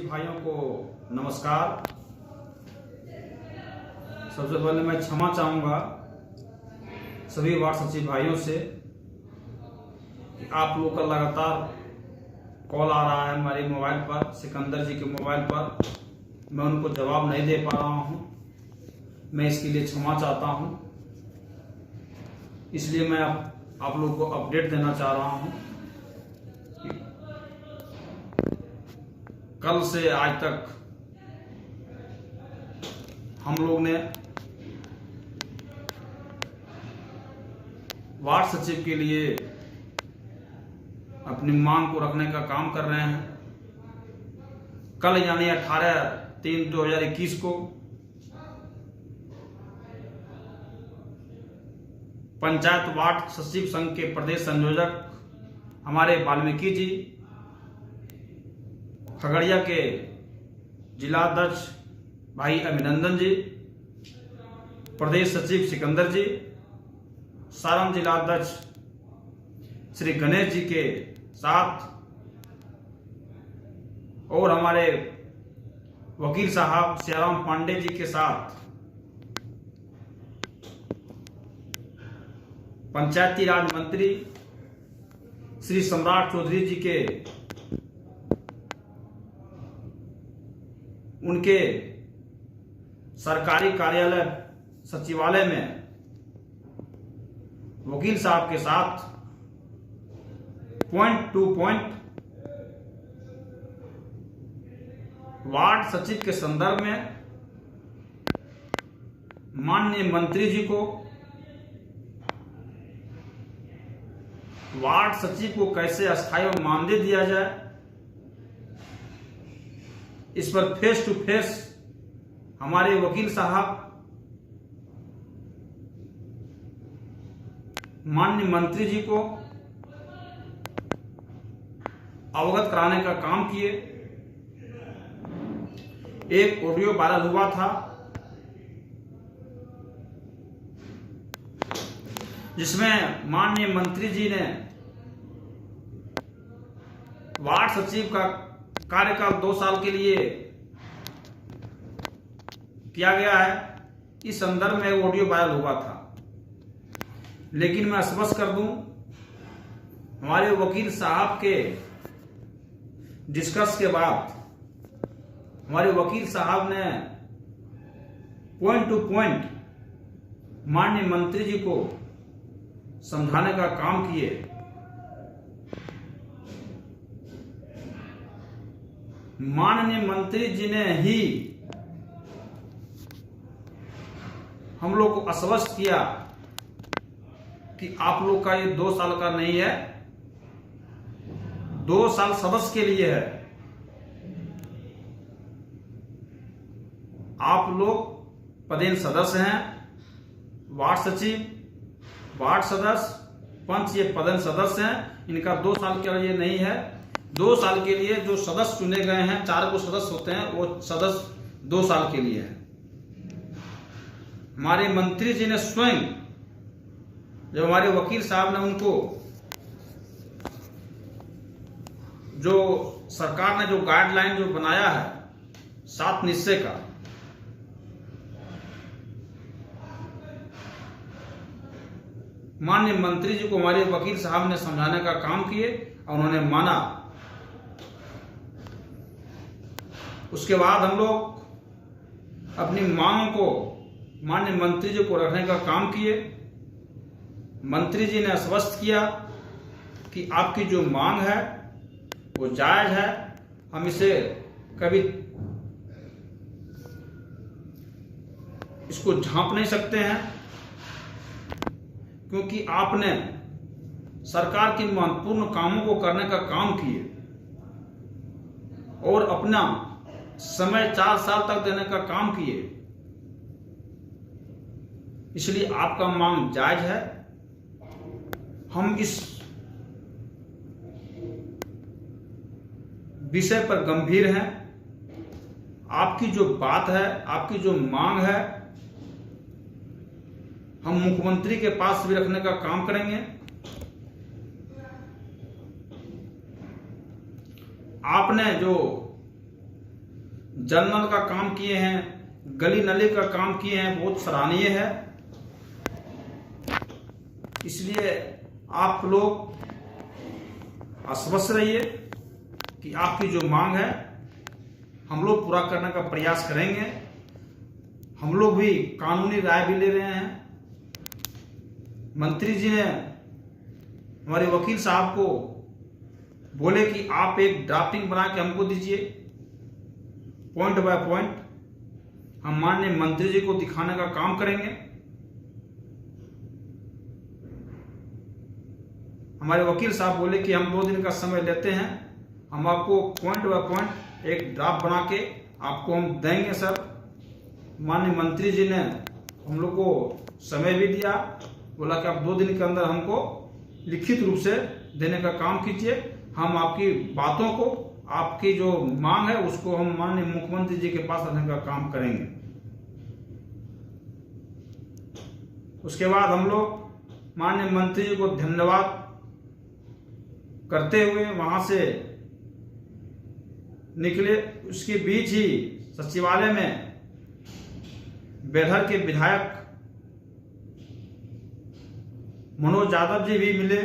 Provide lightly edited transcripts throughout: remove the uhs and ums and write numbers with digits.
भाइयों को नमस्कार। सबसे पहले मैं क्षमा चाहूँगा सभी वार्ड सचिव भाइयों से कि आप लोग का लगातार कॉल आ रहा है हमारे मोबाइल पर, सिकंदर जी के मोबाइल पर, मैं उनको जवाब नहीं दे पा रहा हूँ। मैं इसके लिए क्षमा चाहता हूँ। इसलिए मैं आप लोगों को अपडेट देना चाह रहा हूँ। कल से आज तक हम लोग ने वार्ड सचिव के लिए अपनी मांग को रखने का काम कर रहे हैं। कल यानी 18/3/2021 को पंचायत वार्ड सचिव संघ के प्रदेश संयोजक हमारे वाल्मीकि जी, खगड़िया के जिलाध्यक्ष भाई अभिनंदन जी, प्रदेश सचिव सिकंदर जी, सारण जिलाध्यक्ष श्री गणेश जी के साथ और हमारे वकील साहब सियाराम पांडे जी के साथ पंचायती राज मंत्री श्री सम्राट चौधरी जी के उनके सरकारी कार्यालय सचिवालय में वकील साहब के साथ पॉइंट टू पॉइंट वार्ड सचिव के संदर्भ में माननीय मंत्री जी को वार्ड सचिव को कैसे अस्थायी और मानदेय दिया जाए, इस पर फेस टू फेस हमारे वकील साहब माननीय मंत्री जी को अवगत कराने का काम किए। एक ऑडियो वायरल हुआ था जिसमें माननीय मंत्री जी ने वार्ड सचिव का कार्यकाल 2 साल के लिए किया गया है। इस संदर्भ में ऑडियो वायरल हुआ था। लेकिन मैं स्पष्ट कर दूं, हमारे वकील साहब के डिस्कस के बाद हमारे वकील साहब ने पॉइंट टू पॉइंट माननीय मंत्री जी को समझाने का काम किए। माननीय मंत्री जी ने ही हम लोग को आश्वस्त किया कि आप लोग का ये 2 साल का नहीं है, 2 साल सदस्य के लिए है। आप लोग पदेन सदस्य हैं, वार्ड सचिव, वार्ड सदस्य, पंच ये पदेन सदस्य हैं। इनका 2 साल के लिए नहीं है। 2 साल के लिए जो सदस्य चुने गए हैं, 4 को सदस्य होते हैं, वो सदस्य 2 साल के लिए है। हमारे मंत्री जी ने स्वयं, जब हमारे वकील साहब ने उनको जो सरकार ने जो गाइडलाइन जो बनाया है 7 निश्चय का, माननीय मंत्री जी को हमारे वकील साहब ने समझाने का काम किए और उन्होंने माना। उसके बाद हम लोग अपनी मांग को माननीय मंत्री जी को रखने का काम किए। मंत्री जी ने आश्वस्त किया कि आपकी जो मांग है वो जायज है, हम इसे कभी इसको झांप नहीं सकते हैं, क्योंकि आपने सरकार के महत्वपूर्ण कामों को करने का काम किए और अपना समय 4 साल तक देने का काम किए। इसलिए आपका मांग जायज है। हम इस विषय पर गंभीर हैं। आपकी जो बात है, आपकी जो मांग है, हम मुख्यमंत्री के पास भी रखने का काम करेंगे। आपने जो जल नल का काम किए हैं, गली नली का काम किए हैं, बहुत सराहनीय है। इसलिए आप लोग आश्वस्त रहिए कि आपकी जो मांग है हम लोग पूरा करने का प्रयास करेंगे। हम लोग भी कानूनी राय भी ले रहे हैं। मंत्री जी ने हमारे वकील साहब को बोले कि आप एक ड्राफ्टिंग बना के हमको दीजिए, पॉइंट बाय पॉइंट। हम माननीय मंत्री जी को दिखाने का काम करेंगे। हमारे वकील साहब बोले कि हम 2 दिन का समय लेते हैं, हम आपको पॉइंट बाय पॉइंट एक ड्राफ्ट बना के आपको हम देंगे सर। माननीय मंत्री जी ने हम लोग को समय भी दिया, बोला कि आप 2 दिन के अंदर हमको लिखित रूप से देने का काम कीजिए। हम आपकी बातों को, आपकी जो मांग है उसको हम माननीय मुख्यमंत्री जी के पास रखने का काम करेंगे। उसके बाद हम लोग माननीय मंत्री जी को धन्यवाद करते हुए वहां से निकले। उसके बीच ही सचिवालय में बेलहर के विधायक मनोज यादव जी भी मिले।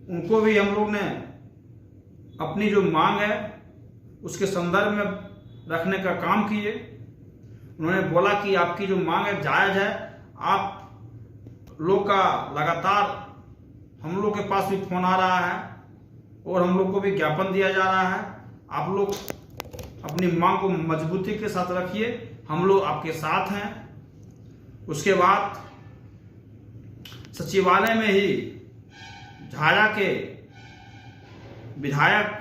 उनको भी हम लोग ने अपनी जो मांग है उसके संदर्भ में रखने का काम किए। उन्होंने बोला कि आपकी जो मांग है जायज है। आप लोग का लगातार हम लोग के पास भी फोन आ रहा है और हम लोग को भी ज्ञापन दिया जा रहा है। आप लोग अपनी मांग को मजबूती के साथ रखिए, हम लोग आपके साथ हैं। उसके बाद सचिवालय में ही झाझा के विधायक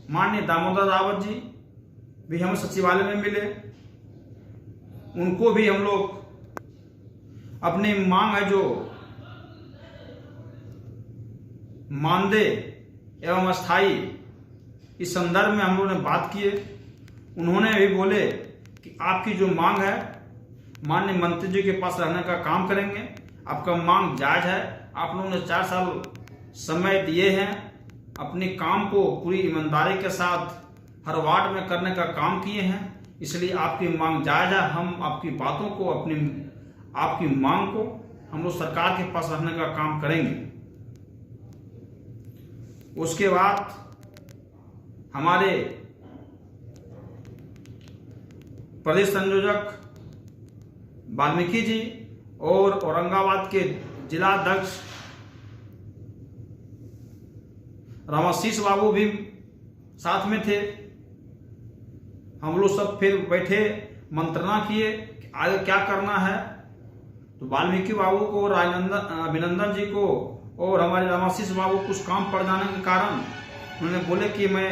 माननीय दामोदर रावत जी भी हमें सचिवालय में मिले। उनको भी हम लोग अपनी मांग है जो मानदेय एवं अस्थायी, इस संदर्भ में हम लोगों ने बात किए। उन्होंने भी बोले कि आपकी जो मांग है माननीय मंत्री जी के पास रहने का काम करेंगे। आपका मांग जायज है। आप लोगों ने 4 साल समय दिए हैं, अपने काम को पूरी ईमानदारी के साथ हर वार्ड में करने का काम किए हैं, इसलिए आपकी मांग जायज है। हम आपकी बातों को, आपकी मांग को हम लोग सरकार के पास रखने का काम करेंगे। उसके बाद हमारे प्रदेश संयोजक वाल्मीकि जी और औरंगाबाद के जिला अध्यक्ष रामाशीष बाबू भी साथ में थे। हम लोग सब फिर बैठे, मंत्रणा किए कि आगे क्या करना है। तो वाल्मीकि बाबू को और अभिनंदन जी को और हमारे रामाशीष बाबू कुछ काम पड़ जाने के कारण उन्होंने बोले कि मैं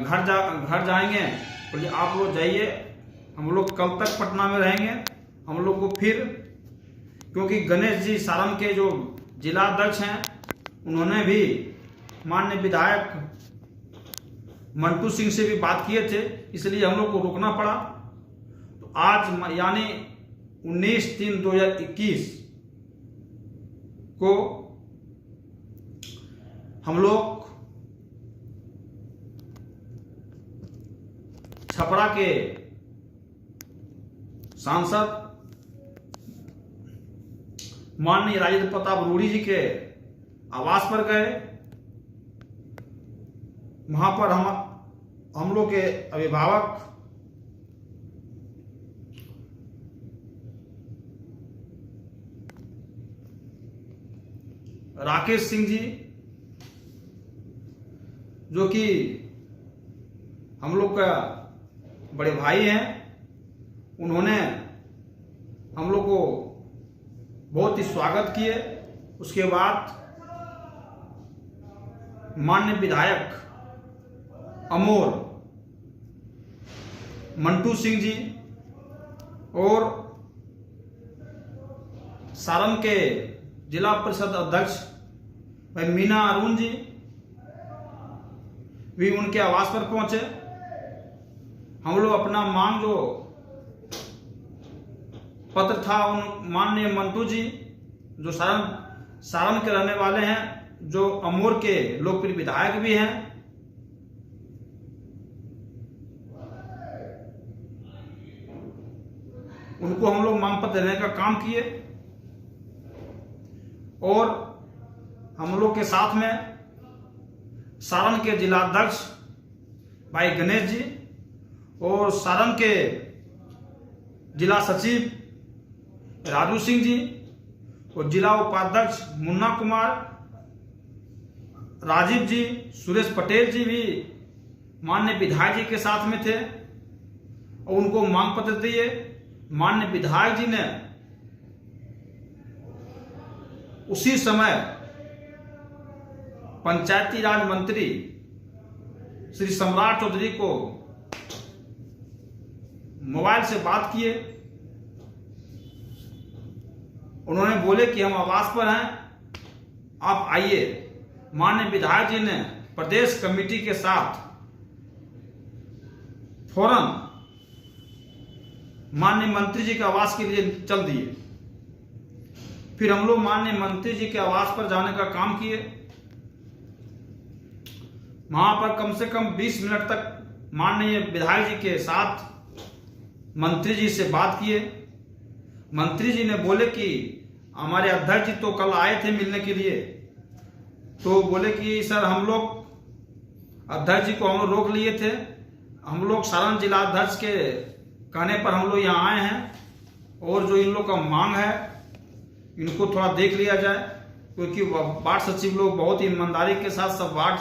घर जाएंगे। बोले आप लोग जाइए, हम लोग कल तक पटना में रहेंगे। हम लोग को फिर, क्योंकि गणेश जी सारण के जो जिला अध्यक्ष हैं उन्होंने भी माननीय विधायक मंटू सिंह से भी बात किए थे, इसलिए हम लोग को रुकना पड़ा। तो आज यानी 19/3/2021 को हम लोग छपरा के सांसद माननीय राजेंद्र प्रताप रूडी जी के आवास पर गए। वहां पर हम लोग के अभिभावक राकेश सिंह जी, जो कि हम लोग का बड़े भाई हैं, उन्होंने हम लोग को बहुत ही स्वागत किए। उसके बाद माननीय विधायक अमोर मंटू सिंह जी और सारण के जिला परिषद अध्यक्ष भाई मीना अरुण जी भी उनके आवास पर पहुंचे। हम लोग अपना मांग जो पत्र था उन माननीय मंटू जी जो सारण के रहने वाले हैं जो अमोर के लोकप्रिय विधायक भी हैं, उनको हम लोग मांग पत्र देने का काम किए। और हम लोग के साथ में सारण के जिलाध्यक्ष भाई गणेश जी और सारण के जिला सचिव राजू सिंह जी और जिला उपाध्यक्ष मुन्ना कुमार, राजीव जी, सुरेश पटेल जी भी माननीय विधायक जी के साथ में थे और उनको मांग पत्र दिए। माननीय विधायक जी ने उसी समय पंचायती राज मंत्री श्री सम्राट चौधरी को मोबाइल से बात किए। उन्होंने बोले कि हम आवास पर हैं, आप आइए। माननीय विधायक जी ने प्रदेश कमेटी के साथ फौरन माननीय मंत्री जी के आवास के लिए चल दिए। फिर हम लोग माननीय मंत्री जी के आवास पर जाने का काम किए। वहां पर कम से कम 20 मिनट तक माननीय विधायक जी के साथ मंत्री जी से बात किए। मंत्री जी ने बोले कि हमारे अध्यक्ष जी तो कल आए थे मिलने के लिए, तो बोले कि सर हम लोग अध्यक्ष जी को हम लोग रोक लिए थे, हम लोग सारण जिला अध्यक्ष के कहने पर हम लोग यहाँ आए हैं और जो इन लोग का मांग है इनको थोड़ा देख लिया जाए, क्योंकि वार्ड सचिव लोग बहुत ही ईमानदारी के साथ सब वार्ड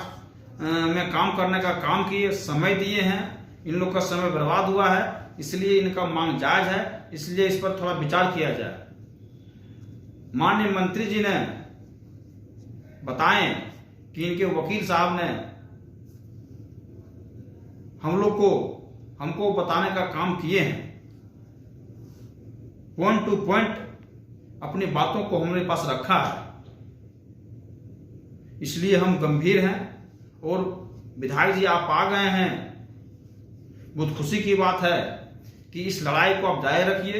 में काम करने का काम किए, समय दिए हैं, इन लोग का समय बर्बाद हुआ है, इसलिए इनका मांग जायज है, इसलिए इस पर थोड़ा विचार किया जाए। माननीय मंत्री जी ने बताएं कि इनके वकील साहब ने हमको बताने का काम किए हैं, पॉइंट टू पॉइंट अपनी बातों को हमारे पास रखा है, इसलिए हम गंभीर हैं। और विधायक जी आप आ गए हैं, बहुत खुशी की बात है कि इस लड़ाई को आप जारी रखिए,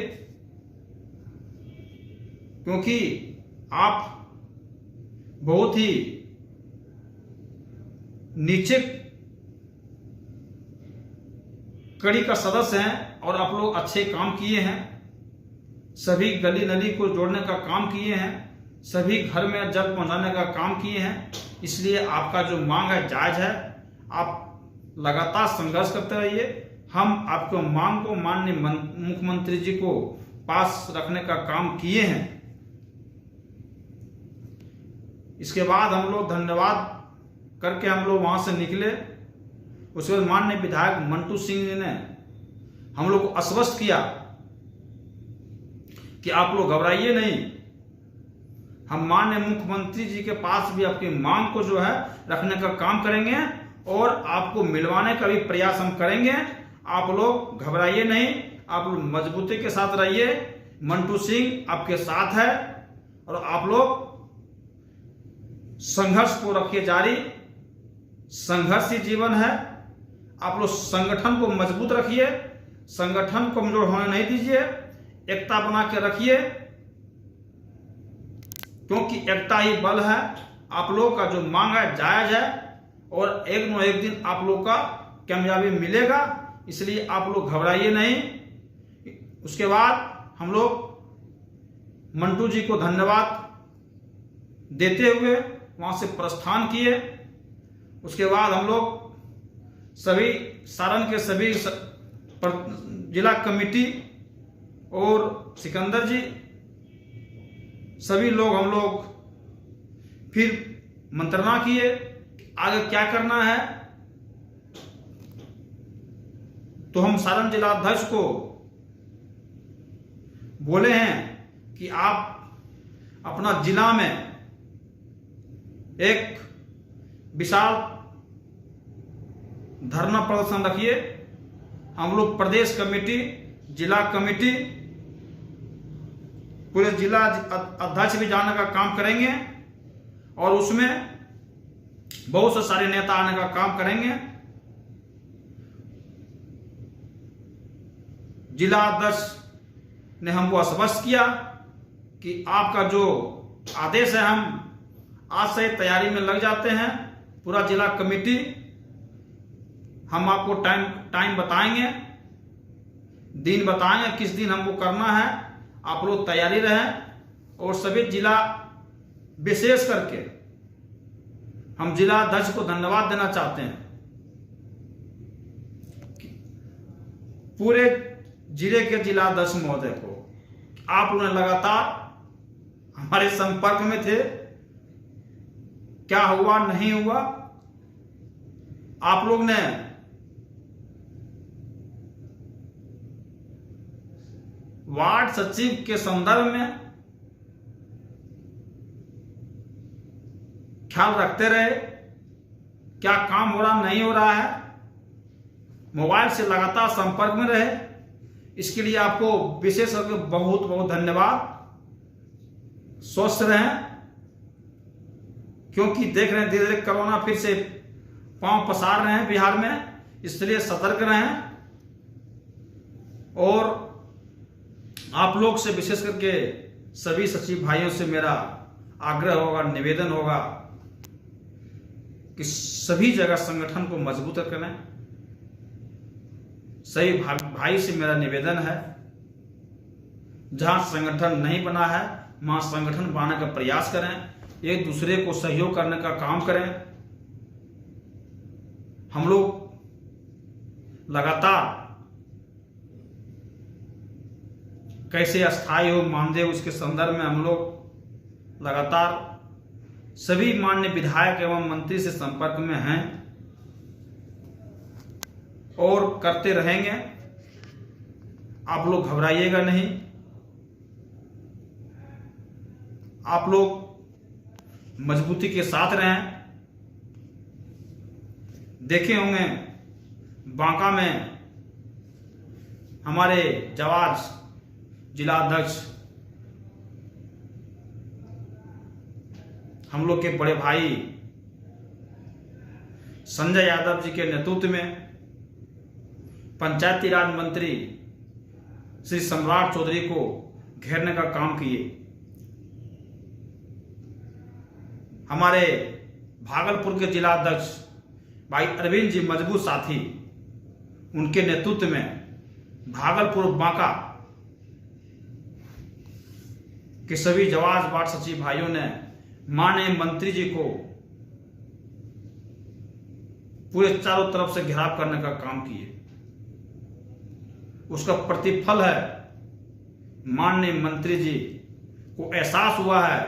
क्योंकि आप बहुत ही नीचे कड़ी का सदस्य हैं और आप लोग अच्छे काम किए हैं, सभी गली नली को जोड़ने का काम किए हैं, सभी घर में जल पहुंचाने का काम किए हैं, इसलिए आपका जो मांग है जायज है। आप लगातार संघर्ष करते रहिए, हम आपको मांग को माननीय मुख्यमंत्री जी को पास रखने का काम किए हैं। इसके बाद हम लोग धन्यवाद करके हम लोग वहां से निकले। उसके बाद माननीय विधायक मंटू सिंह जी ने हम लोग को आश्वस्त किया कि आप लोग घबराइए नहीं, हम माननीय मुख्यमंत्री जी के पास भी आपकी मांग को जो है रखने का काम करेंगे और आपको मिलवाने का भी प्रयास हम करेंगे। आप लोग घबराइए नहीं, आप लोग मजबूती के साथ रहिए, मंटू सिंह आपके साथ है और आप लोग संघर्ष को रखिए जारी। संघर्ष ही जीवन है। आप लोग संगठन को मजबूत रखिए, संगठन को कमजोर होने नहीं दीजिए, एकता बना के रखिए, क्योंकि एकता ही बल है। आप लोग का जो मांग है जायज है और एक न एक दिन आप लोग का कामयाबी मिलेगा, इसलिए आप लोग घबराइए नहीं। उसके बाद हम लोग मंटू जी को धन्यवाद देते हुए वहां से प्रस्थान किए। उसके बाद हम लोग सभी सारण के सभी जिला कमेटी और सिकंदर जी सभी लोग हम लोग फिर मंत्रणा किए आगे क्या करना है। तो हम सारण जिला अध्यक्ष को बोले हैं कि आप अपना जिला में एक विशाल धरना प्रदर्शन रखिए। हम लोग प्रदेश कमेटी, जिला कमेटी, पूरे जिला अध्यक्ष भी जाने का काम करेंगे और उसमें बहुत से सारे नेता आने का काम करेंगे। जिला अध्यक्ष ने हमको आश्वस्त किया कि आपका जो आदेश है हम आज से तैयारी में लग जाते हैं। पूरा जिला कमेटी हम आपको टाइम बताएंगे, दिन बताएंगे किस दिन हमको करना है। आप लोग तैयारी रहें। और सभी जिला विशेष करके हम जिला अध्यक्ष को धन्यवाद देना चाहते हैं। पूरे जिले के जिला अध्यक्ष महोदय को आप लोगों ने लगातार हमारे संपर्क में थे, क्या हुआ नहीं हुआ, आप लोग ने वार्ड सचिव के संदर्भ में ख्याल रखते रहे, क्या काम हो रहा नहीं हो रहा है, मोबाइल से लगातार संपर्क में रहे। इसके लिए आपको विशेष करके बहुत बहुत धन्यवाद। स्वस्थ रहें, क्योंकि देख रहे हैं धीरे धीरे कोरोना फिर से पांव पसार रहे हैं बिहार में, इसलिए सतर्क रहें। और आप लोग से विशेष करके सभी सचिव भाइयों से मेरा आग्रह होगा, निवेदन होगा कि सभी जगह संगठन को मजबूत करें। सही भाई से मेरा निवेदन है, जहां संगठन नहीं बना है वहां संगठन बनाने का प्रयास करें, एक दूसरे को सहयोग करने का काम करें। हम लोग लगातार कैसे अस्थायी हो मानदेय उसके संदर्भ में हम लोग लगातार सभी माननीय विधायक एवं मंत्री से संपर्क में हैं और करते रहेंगे। आप लोग घबराइएगा नहीं, आप लोग मजबूती के साथ रहें। देखे होंगे बांका में हमारे जवाज जिला अध्यक्ष हम लोग के बड़े भाई संजय यादव जी के नेतृत्व में पंचायती राज मंत्री श्री सम्राट चौधरी को घेरने का काम किए। हमारे भागलपुर के जिला अध्यक्ष भाई अरविंद जी मजबूत साथी, उनके नेतृत्व में भागलपुर बांका के सभी जवाज वार्ड सचिव भाइयों ने माननीय मंत्री जी को पूरे चारों तरफ से घेराव करने का काम किए। उसका प्रतिफल है माननीय मंत्री जी को एहसास हुआ है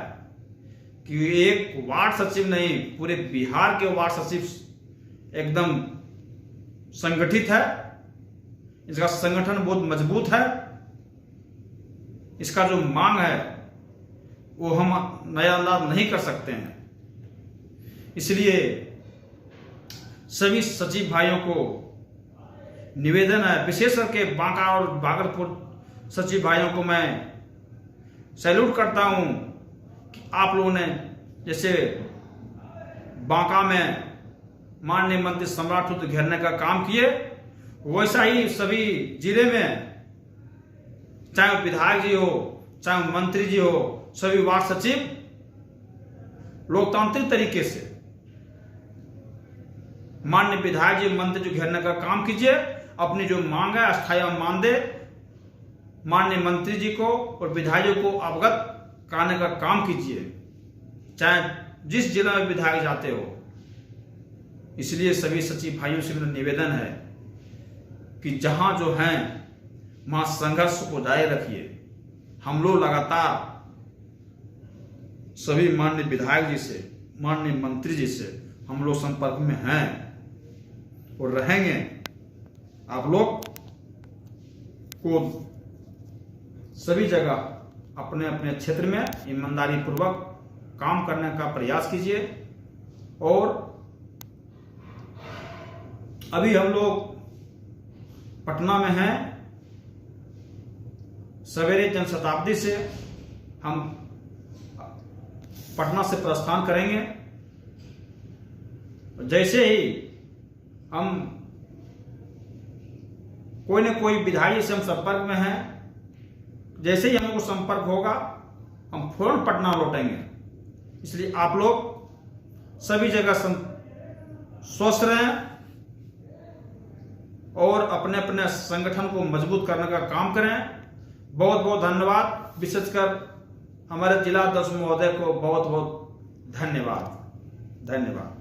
कि एक वार्ड सचिव नहीं, पूरे बिहार के वार्ड सचिव एकदम संगठित है, इसका संगठन बहुत मजबूत है, इसका जो मांग है वो हम नजरअंदाज नहीं कर सकते हैं। इसलिए सभी सचिव भाइयों को निवेदन है, विशेष करके बांका और भागलपुर सचिव भाइयों को मैं सैल्यूट करता हूं कि आप लोगों ने जैसे बांका में माननीय मंत्री सम्राट चौधरी घेरने का काम किए, वैसा ही सभी जिले में चाहे विधायक जी हो चाहे मंत्री जी हो, सभी वार्ड सचिव लोकतांत्रिक तरीके से माननीय विधायक जी मंत्री जी घेरने का काम कीजिए। अपनी जो मांग है अस्थायी मानदेय माननीय मंत्री जी को और विधायक को अवगत कराने का काम कीजिए, चाहे जिस जिला में विधायक जाते हो। इसलिए सभी सचिव भाइयों से मेरा निवेदन है कि जहां जो हैं वहां संघर्ष को जारी रखिए। हम लोग लगातार सभी माननीय विधायक जी से, माननीय मंत्री जी से हम लोग संपर्क में हैं और रहेंगे। आप लोग को सभी जगह अपने अपने क्षेत्र में ईमानदारी पूर्वक काम करने का प्रयास कीजिए। और अभी हम लोग पटना में हैं, सवेरे जनशताब्दी से हम पटना से प्रस्थान करेंगे। जैसे ही हम कोई न कोई विधायक से हम संपर्क में हैं, जैसे ही हमको संपर्क होगा हम फौरन पटना लौटेंगे। इसलिए आप लोग सभी जगह स्वस्थ रहें और अपने अपने संगठन को मजबूत करने का काम करें। बहुत बहुत धन्यवाद। विशेषकर हमारे जिला अध्यक्ष महोदय को बहुत बहुत धन्यवाद।